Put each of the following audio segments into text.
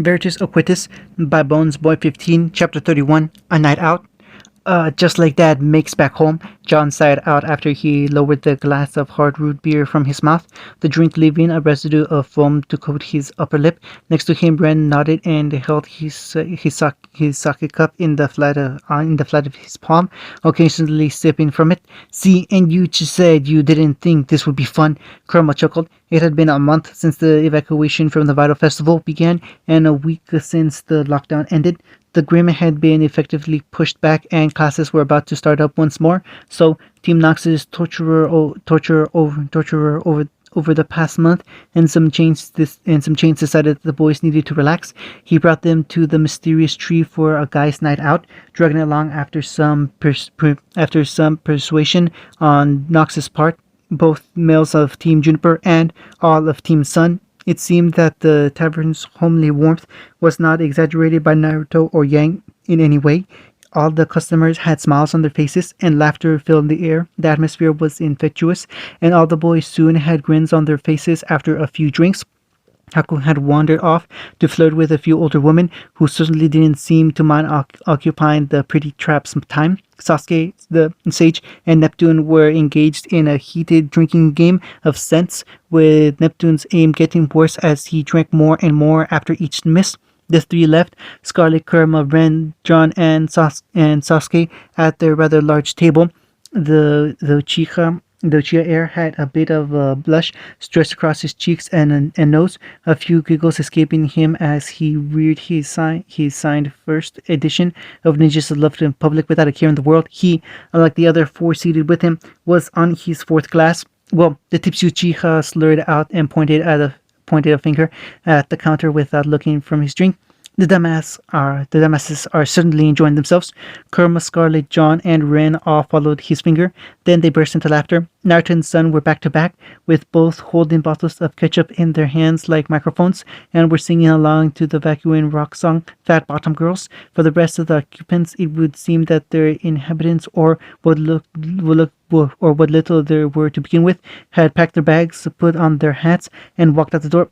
Veritas Oquitus by Bones Boy 15, Chapter 31, A Night Out. Just like Dad makes back home, John sighed out after he lowered the glass of hard root beer from his mouth, the drink leaving a residue of foam to coat his upper lip. Next to him, Ren nodded and held his sake cup in the flat of his palm, occasionally sipping from it. See, and you just said you didn't think this would be fun. Kerma chuckled. It had been a month since the evacuation from the Vital Festival began, and a week since the lockdown ended. The Grim had been effectively pushed back, and classes were about to start up once more. So Team Nox's torturer over the past month, and some chains decided that the boys needed to relax. He brought them to the mysterious tree for a guys' night out, dragging along after some persuasion on Nox's part, both males of Team Juniper and all of Team Sun. It seemed that the tavern's homely warmth was not exaggerated by Naruto or Yang in any way. All the customers had smiles on their faces, and laughter filled the air. The atmosphere was infectious, and all the boys soon had grins on their faces after a few drinks. Haku had wandered off to flirt with a few older women who certainly didn't seem to mind occupying the pretty trap's time. Sasuke, the Sage, and Neptune were engaged in a heated drinking game of sense, with Neptune's aim getting worse as he drank more and more after each miss. The three left, Scarlet, Kurama, Ren, John, and Sasuke at their rather large table. The Uchiha heir had a bit of a blush stretched across his cheeks and nose, a few giggles escaping him as he reared his signed first edition of Ninjas Loved in Public without a care in the world. He, unlike the other four seated with him, was on his fourth glass. Well, the tipsy Uchiha slurred out and pointed a finger at the counter without looking from his drink. The dumbasses are certainly enjoying themselves. Kurama, Scarlet, John, and Ren all followed his finger. Then they burst into laughter. Naruto and Sun were back to back, with both holding bottles of ketchup in their hands like microphones, and were singing along to the vacuum rock song "Fat Bottom Girls." For the rest of the occupants, it would seem that their inhabitants, or what little there were to begin with, had packed their bags, put on their hats, and walked out the door.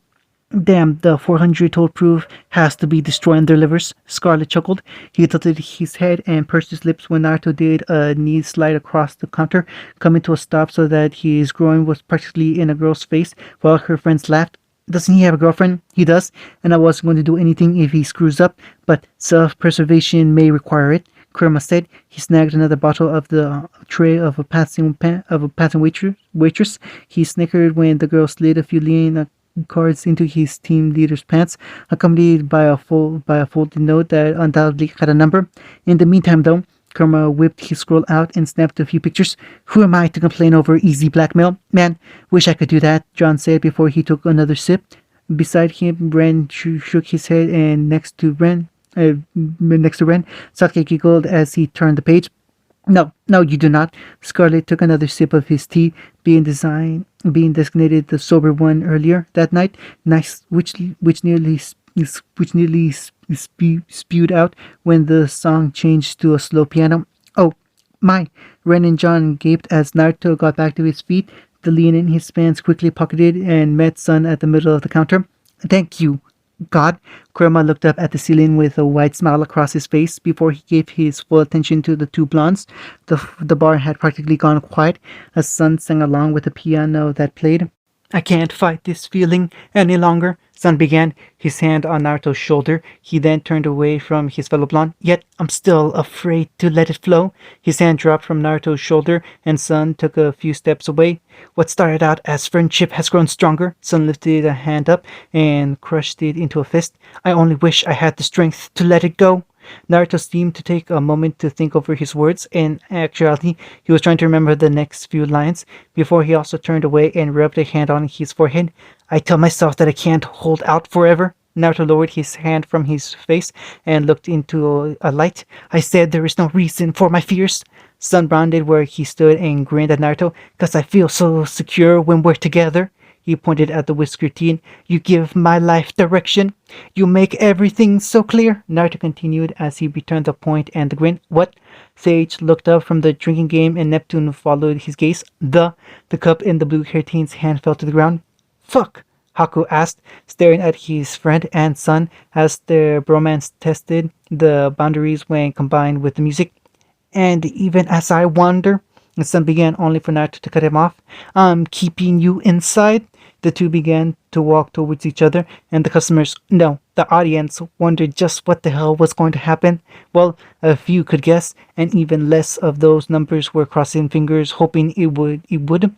Damn, the 400-told proof has to be destroying their livers, Scarlet chuckled. He tilted his head and pursed his lips when Naruto did a knee slide across the counter, coming to a stop so that his groin was practically in a girl's face, while her friends laughed. Doesn't he have a girlfriend? He does, and I wasn't going to do anything if he screws up, but self-preservation may require it. Kurama said. He snagged another bottle of the tray of a passing waitress. He snickered when the girl slid a few lean cards into his team leader's pants, accompanied by a folded note that undoubtedly had a number. In the meantime, though, Kurama whipped his scroll out and snapped a few pictures. Who am I to complain over easy blackmail? Man, wish I could do that, John said before he took another sip. Beside him, Ren shook his head, and next to Ren, Sasuke giggled as he turned the page. No, you do not. Scarlet took another sip of his tea, being designated the sober one earlier that night. Nice, which nearly spewed out when the song changed to a slow piano. Oh, my! Ren and John gaped as Naruto got back to his feet. The lien in his pants quickly pocketed and met Sun at the middle of the counter. Thank you, God. Kurama looked up at the ceiling with a wide smile across his face before he gave his full attention to the two blondes. The bar had practically gone quiet as Sun sang along with the piano that played. I can't fight this feeling any longer, Sun began, his hand on Naruto's shoulder. He then turned away from his fellow blonde. Yet I'm still afraid to let it flow. His hand dropped from Naruto's shoulder, and Sun took a few steps away. What started out as friendship has grown stronger. Sun lifted a hand up and crushed it into a fist. I only wish I had the strength to let it go. Naruto seemed to take a moment to think over his words. In actuality, he was trying to remember the next few lines before he also turned away and rubbed a hand on his forehead. I tell myself that I can't hold out forever. Naruto lowered his hand from his face and looked into a light. I said there is no reason for my fears. Sun rounded where he stood and grinned at Naruto. Cause I feel so secure when we're together. He pointed at the whiskered teen. You give my life direction. You make everything so clear. Naruto continued as he returned the point and the grin. What? Sage looked up from the drinking game and Neptune followed his gaze. The cup in the blue-haired teen's hand fell to the ground. Fuck! Haku asked, staring at his friend and son as their bromance tested the boundaries when combined with the music. And even as I wonder, the son began only for Naruto to cut him off. I'm keeping you inside. The two began to walk towards each other, and the customers, no, the audience, wondered just what the hell was going to happen. Well, a few could guess, and even less of those numbers were crossing fingers, hoping it would.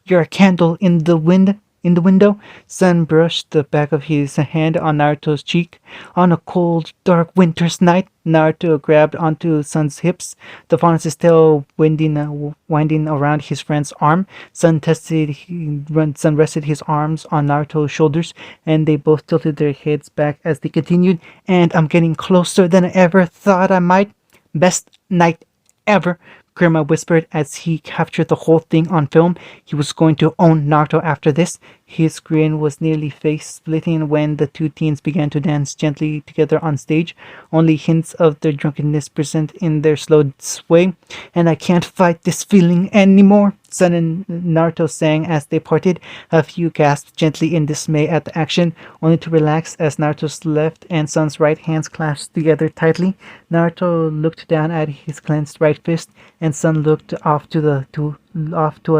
You're a candle in the wind. In the window, Sun brushed the back of his hand on Naruto's cheek. On a cold, dark winter's night, Naruto grabbed onto Sun's hips, the faun's tail winding around his friend's arm. Sun rested his arms on Naruto's shoulders, and they both tilted their heads back as they continued. And I'm getting closer than I ever thought I might. Best night ever, Grandma whispered as he captured the whole thing on film. He was going to own Naruto after this. His grin was nearly face-splitting when the two teens began to dance gently together on stage, only hints of their drunkenness present in their slow sway. And I can't fight this feeling anymore, Sun and Naruto sang as they parted. A few gasped gently in dismay at the action, only to relax as Naruto's left and Sun's right hands clasped together tightly. Naruto looked down at his clenched right fist, and Sun looked off to a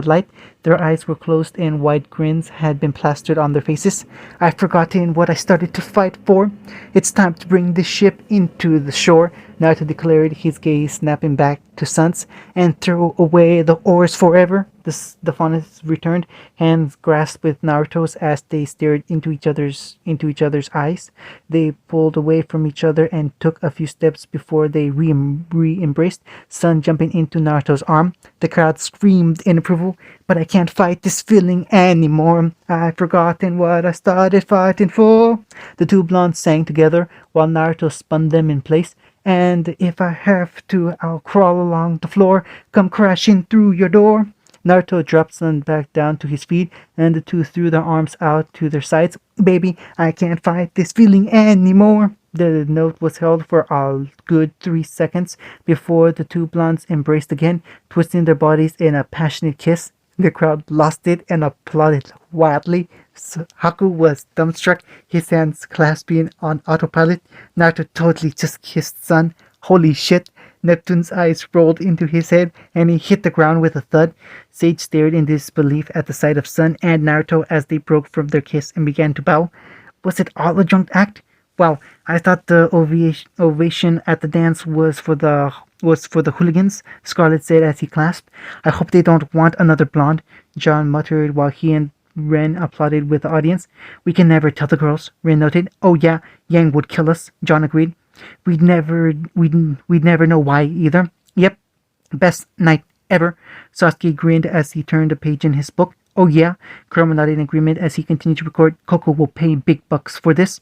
light. Their eyes were closed and wide grins had been plastered on their faces. I've forgotten what I started to fight for. It's time to bring this ship into the shore, Naruto declared, his gaze snapping back to Sun's, and throw away the oars forever. The Faunus returned, hands grasped with Naruto's as they stared into each other's eyes. They pulled away from each other and took a few steps before they re-embraced, Sun jumping into Naruto's arm. The crowd screamed in approval. But I can't fight this feeling anymore. I've forgotten what I started fighting for. The two blondes sang together while Naruto spun them in place. And if I have to, I'll crawl along the floor, come crashing through your door. Naruto dropped Sun back down to his feet, and the two threw their arms out to their sides. Baby, I can't fight this feeling anymore. The note was held for a good 3 seconds before the two blondes embraced again, twisting their bodies in a passionate kiss. The crowd lost it and applauded wildly. Haku was dumbstruck, his hands clasping on autopilot. Naruto totally just kissed Sun. Holy shit! Neptune's eyes rolled into his head, and he hit the ground with a thud. Sage stared in disbelief at the sight of Sun and Naruto as they broke from their kiss and began to bow. Was it all a drunk act? Wow, I thought the ovation at the dance was for the hooligans, Scarlet said as he clasped. I hope they don't want another blonde, John muttered while he and Ren applauded with the audience. We can never tell the girls, Ren noted. Oh yeah, Yang would kill us, John agreed. We'd never know why either. Yep, best night ever. Sasuke grinned as he turned a page in his book. Oh yeah, Kurama nodded in agreement as he continued to record. Coco will pay big bucks for this.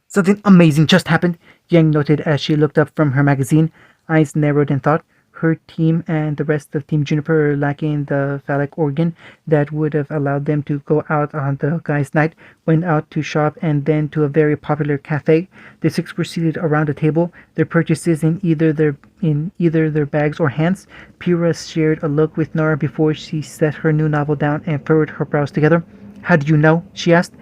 Something amazing just happened, Yang noted as she looked up from her magazine, eyes narrowed in thought. Her team and the rest of Team Juniper lacking the phallic organ that would have allowed them to go out on the guys' night, went out to shop and then to a very popular cafe. The six were seated around a table, their purchases in either their bags or hands. Pyrrha shared a look with Nora before she set her new novel down and furrowed her brows together. How do you know? She asked.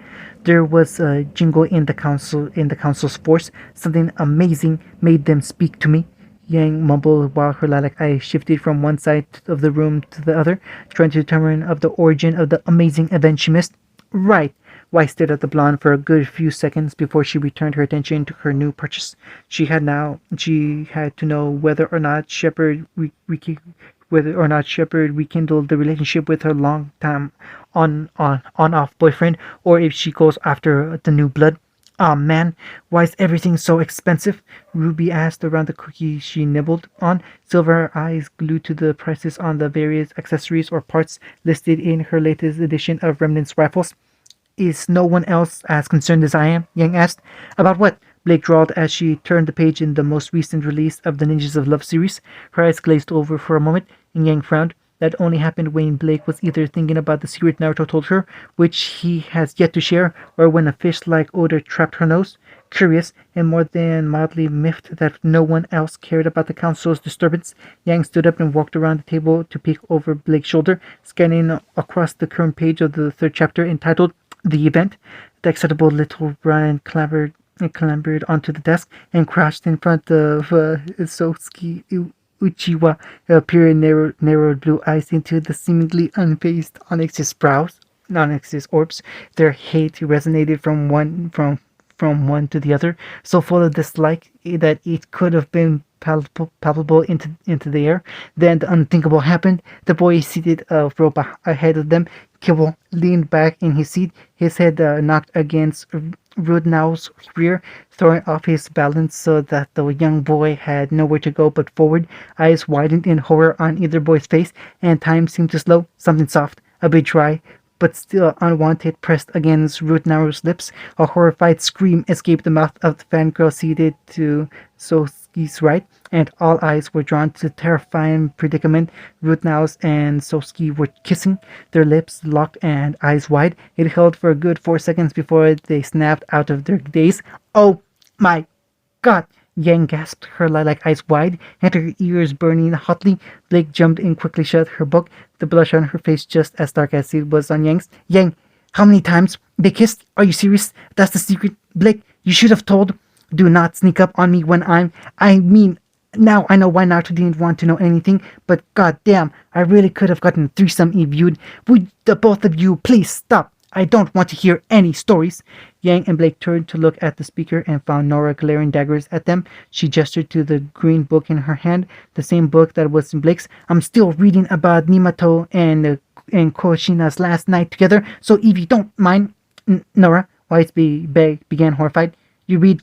There was a jingle in the council's force. Something amazing made them speak to me, Yang mumbled while her lilac eyes shifted from one side of the room to the other, trying to determine of the origin of the amazing event she missed. Right. Weiss stared at the blonde for a good few seconds before she returned her attention to her new purchase. She had to know whether or not Shepard rekindled the relationship with her long-time on-off boyfriend, or if she goes after the new blood. Aw man, why is everything so expensive? Ruby asked around the cookie she nibbled on, silver eyes glued to the prices on the various accessories or parts listed in her latest edition of Remnant's rifles. Is no one else as concerned as I am? Yang asked. About what? Blake drawled as she turned the page in the most recent release of the Ninjas of Love series. Her eyes glazed over for a moment, and Yang frowned. That only happened when Blake was either thinking about the secret Naruto told her, which he has yet to share, or when a fish-like odor trapped her nose. Curious, and more than mildly miffed that no one else cared about the council's disturbance, Yang stood up and walked around the table to peek over Blake's shoulder, scanning across the current page of the third chapter entitled the event. The excitable little Ryan clambered onto the desk and crouched in front of Sosuke Uchiwa, peering narrowed blue eyes into the seemingly unfazed Onyx's brows. Onyx's orbs. Their hate resonated from one to the other, so full of dislike that it could have been palpable into the air. Then the unthinkable happened. The boy seated a row ahead of them. Kibble leaned back in his seat, his head knocked against Rudnau's rear, throwing off his balance so that the young boy had nowhere to go but forward. Eyes widened in horror on either boy's face, and time seemed to slow. Something soft, a bit dry, but still unwanted, pressed against Rudnau's lips. A horrified scream escaped the mouth of the fangirl seated to Sosuke's right, and all eyes were drawn to the terrifying predicament. Rudnaus and Sosuke were kissing, their lips locked and eyes wide. It held for a good 4 seconds before they snapped out of their daze. "Oh my God!" Yang gasped, her lilac eyes wide and her ears burning hotly. Blake jumped in, quickly shut her book, the blush on her face just as dark as it was on Yang's. "Yang, how many times they kissed? Are you serious? That's the secret? Blake, you should have told. Do not sneak up on me when I mean, now I know why Naruto didn't want to know anything, but goddamn, I really could have gotten a threesome if you'd. Would the both of you please stop? I don't want to hear any stories." Yang and Blake turned to look at the speaker and found Nora glaring daggers at them. She gestured to the green book in her hand, the same book that was in Blake's. "I'm still reading about Nimato and Koshina's last night together, so if you don't mind..." Nora, began horrified. "You read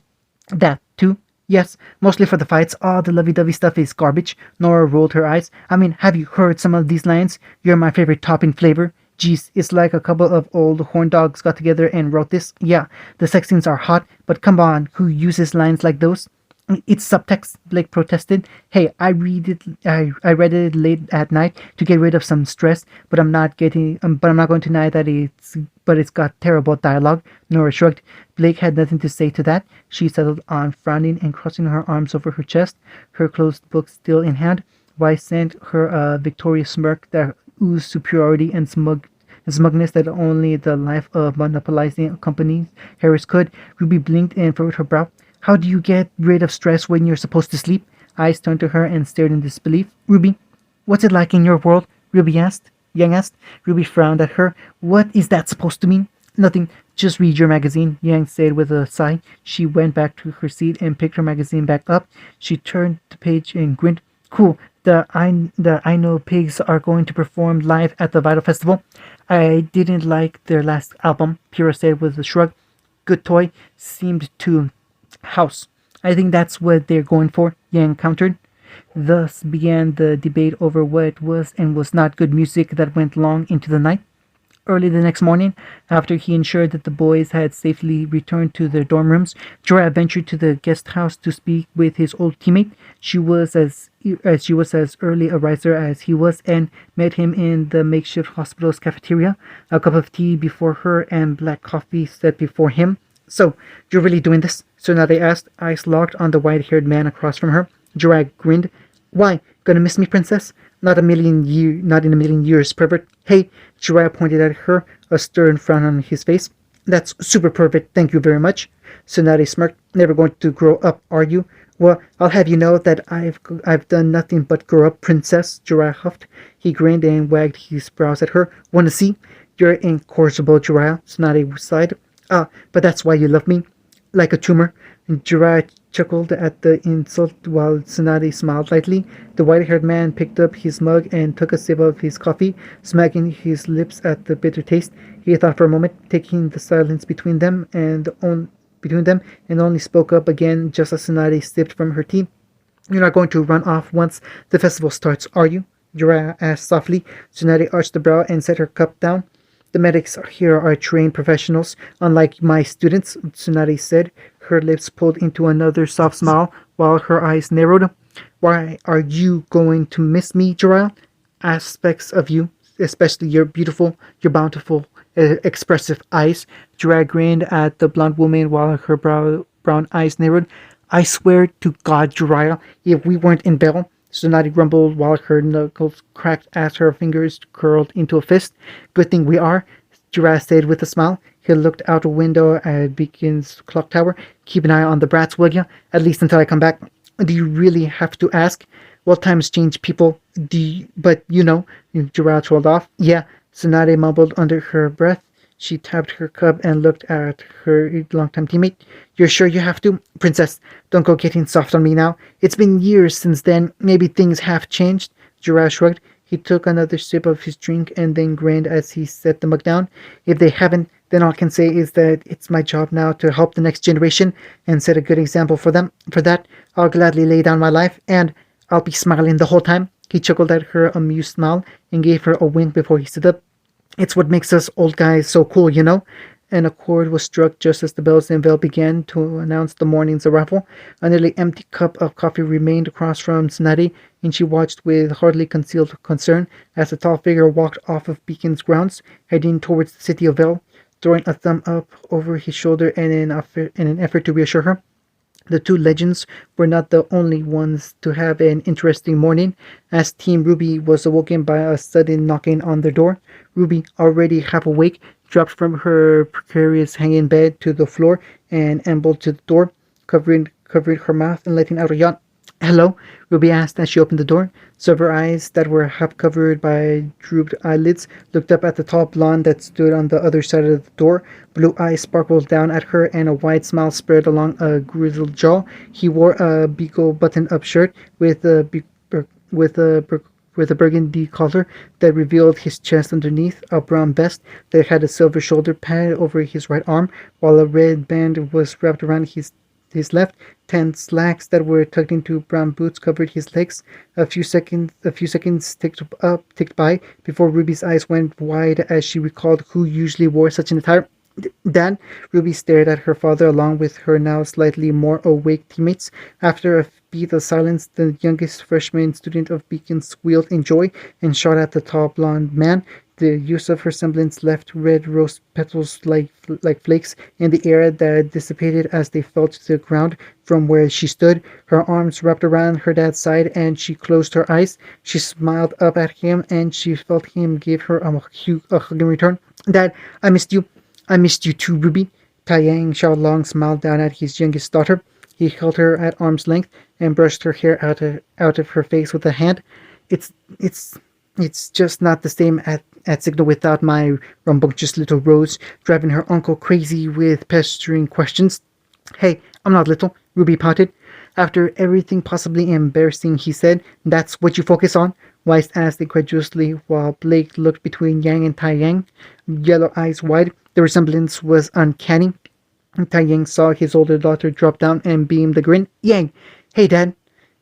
that too?" "Yes, mostly for the fights. All the lovey-dovey stuff is garbage." Nora rolled her eyes. "I mean, have you heard some of these lines? You're my favorite topping flavor. Geez, it's like a couple of old horn dogs got together and wrote this. Yeah, the sex scenes are hot, but come on, who uses lines like those?" "It's subtext," Blake protested. "Hey, I read it late at night to get rid of some stress, but I'm not going to deny that it's got terrible dialogue." Nora shrugged. Blake had nothing to say to that. She settled on frowning and crossing her arms over her chest, her closed book still in hand. Weiss sent her a victorious smirk that oozed superiority and smugness that only the life of monopolizing companies Harris could. Ruby blinked and furrowed her brow. "How do you get rid of stress when you're supposed to sleep?" Eyes turned to her and stared in disbelief. "Ruby, what's it like in your world?" Ruby asked. Yang asked. Ruby frowned at her. "What is that supposed to mean?" "Nothing. Just read your magazine," Yang said with a sigh. She went back to her seat and picked her magazine back up. She turned the page and grinned. "Cool. I Know Pigs are going to perform live at the Vital Festival. I didn't like their last album," Pyrrha said with a shrug. "Good toy. Seemed to house. I think that's what they're going for," Yang countered. Thus began the debate over what was and was not good music that went long into the night. Early the next morning, after he ensured that the boys had safely returned to their dorm rooms, Jorah ventured to the guest house to speak with his old teammate. She was as early a riser as he was, and met him in the makeshift hospital's cafeteria, a cup of tea before her and black coffee set before him. "So, you're really doing this?" Tsunade asked, eyes locked on the white-haired man across from her. Jorah grinned. "Why, gonna miss me, princess? Not in a million years, pervert." "Hey," Jiraiya pointed at her, a stern frown on his face. "That's super pervert, thank you very much." Tsunade smirked. "Never going to grow up, are you?" "Well, I'll have you know that I've done nothing but grow up, princess," Jiraiya huffed. He grinned and wagged his brows at her. "Wanna see?" "You're incorrigible, Jiraiya," Tsunade sighed. "Ah, but that's why you love me. Like a tumor." Jiraiya chuckled at the insult while Tsunade smiled lightly. The white-haired man picked up his mug and took a sip of his coffee, smacking his lips at the bitter taste. He thought for a moment, taking the silence between them and only spoke up again just as Tsunade sipped from her tea. "You're not going to run off once the festival starts, are you?" Jiraiya asked softly. Tsunade arched a brow and set her cup down. "The medics here are trained professionals, unlike my students," Tsunade said, her lips pulled into another soft smile while her eyes narrowed. "Why are you going to miss me, Jiraiya? Aspects of you, especially your beautiful, your bountiful, expressive eyes." Jiraiya grinned at the blonde woman while her brown eyes narrowed. "I swear to God, Jiraiya, if we weren't in Bell..." Tsunade grumbled while her knuckles cracked as her fingers curled into a fist. "Good thing we are," Jiraiya said with a smile. He looked out a window at Beacon's clock tower. Keep an eye on the brats, will you? At least until I come back. Do you really have to ask? Well, times change, people. But you know, Gerard rolled off. Yeah, Tsunade mumbled under her breath. She tapped her cub and looked at her longtime teammate. You're sure you have to? Princess, don't go getting soft on me now. It's been years since then. Maybe things have changed. Gerard shrugged. He took another sip of his drink and then grinned as he set the mug down. If they haven't, then all I can say is that it's my job now to help the next generation and set a good example for them. For that, I'll gladly lay down my life, and I'll be smiling the whole time. He chuckled at her amused smile and gave her a wink before he stood up. It's what makes us old guys so cool, you know? And a chord was struck just as the bells and bell began to announce the morning's arrival. A nearly empty cup of coffee remained across from Tsunade, and she watched with hardly concealed concern as the tall figure walked off of Beacon's grounds, heading towards the city of Vale, throwing a thumb up over his shoulder in an effort to reassure her. The two legends were not the only ones to have an interesting morning, as Team Ruby was awoken by a sudden knocking on their door. Ruby, already half awake, dropped from her precarious hanging bed to the floor and ambled to the door, covering her mouth and letting out a yawn. Hello, Ruby asked as she opened the door. Silver eyes that were half covered by drooped eyelids looked up at the tall blonde that stood on the other side of the door. Blue eyes sparkled down at her and a wide smile spread along a grizzled jaw. He wore a beagle button-up shirt with a burgundy collar that revealed his chest underneath, a brown vest that had a silver shoulder pad over his right arm, while a red band was wrapped around his left. 10 slacks that were tucked into brown boots covered his legs. A few seconds ticked by before Ruby's eyes went wide as she recalled who usually wore such an attire. Dad, Ruby stared at her father along with her now slightly more awake teammates. After a beat of silence, the youngest freshman student of Beacon squealed in joy and shot at the tall blonde man. The use of her semblance left red rose petals like flakes in the air that dissipated as they fell to the ground from where she stood. Her arms wrapped around her dad's side and she closed her eyes. She smiled up at him and she felt him give her a hug in return. Dad, I missed you. I missed you too, Ruby. Taiyang Xiaolong smiled down at his youngest daughter. He held her at arm's length and brushed her hair out of her face with a hand. It's it's it's just not the same at Signal without my rambunctious little Rose driving her uncle crazy with pestering questions. Hey, I'm not little, Ruby pouted. After everything possibly embarrassing he said, that's what you focus on? Weiss asked incredulously while Blake looked between Yang and Taiyang, yellow eyes wide. The resemblance was uncanny. Taiyang saw his older daughter drop down and beamed a grin. Yang! Hey, Dad!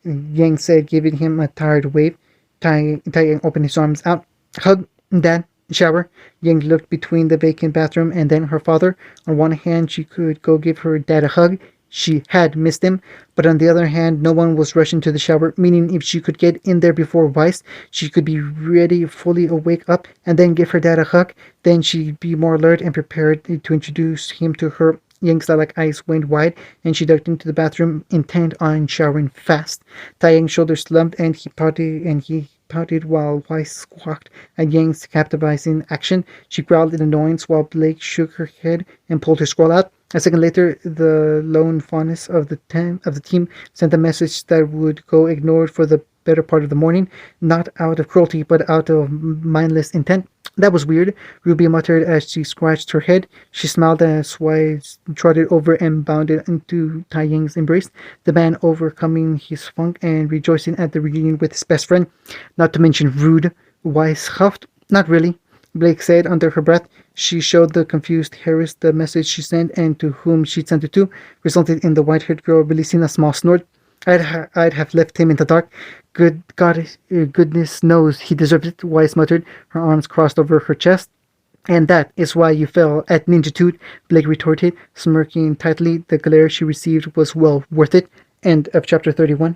Yang said, giving him a tired wave. Taiyang opened his arms out. Hug, Dad. Shower. Yang looked between the vacant bathroom and then her father. On one hand, she could go give her dad a hug. She had missed him, but on the other hand, no one was rushing to the shower, meaning if she could get in there before Weiss, she could be ready, fully awake up, and then give her dad a hug. Then she'd be more alert and prepared to introduce him to her. Yang's lilac eyes went wide, and she ducked into the bathroom, intent on showering fast. Taiyang's shoulders slumped, and he pouted while Weiss squawked at Yang's captivating action. She growled in annoyance while Blake shook her head and pulled her scroll out. A second later, the lone fondness of the team sent a message that would go ignored for the better part of the morning, not out of cruelty, but out of mindless intent. That was weird, Ruby muttered as she scratched her head. She smiled as Weiss trotted over and bounded into Taiyang's embrace, the man overcoming his funk and rejoicing at the reunion with his best friend. Not to mention rude, Weiss huffed. Not really, Blake said under her breath. She showed the confused Harris the message she sent and to whom she'd sent it to, resulted in the white-haired girl releasing a small snort. I'd have left him in the dark. Good God, goodness knows he deserved it, Weiss muttered, her arms crossed over her chest. And that is why you fell at Ninjitude, Blake retorted, smirking tightly. The glare she received was well worth it. End of chapter 31.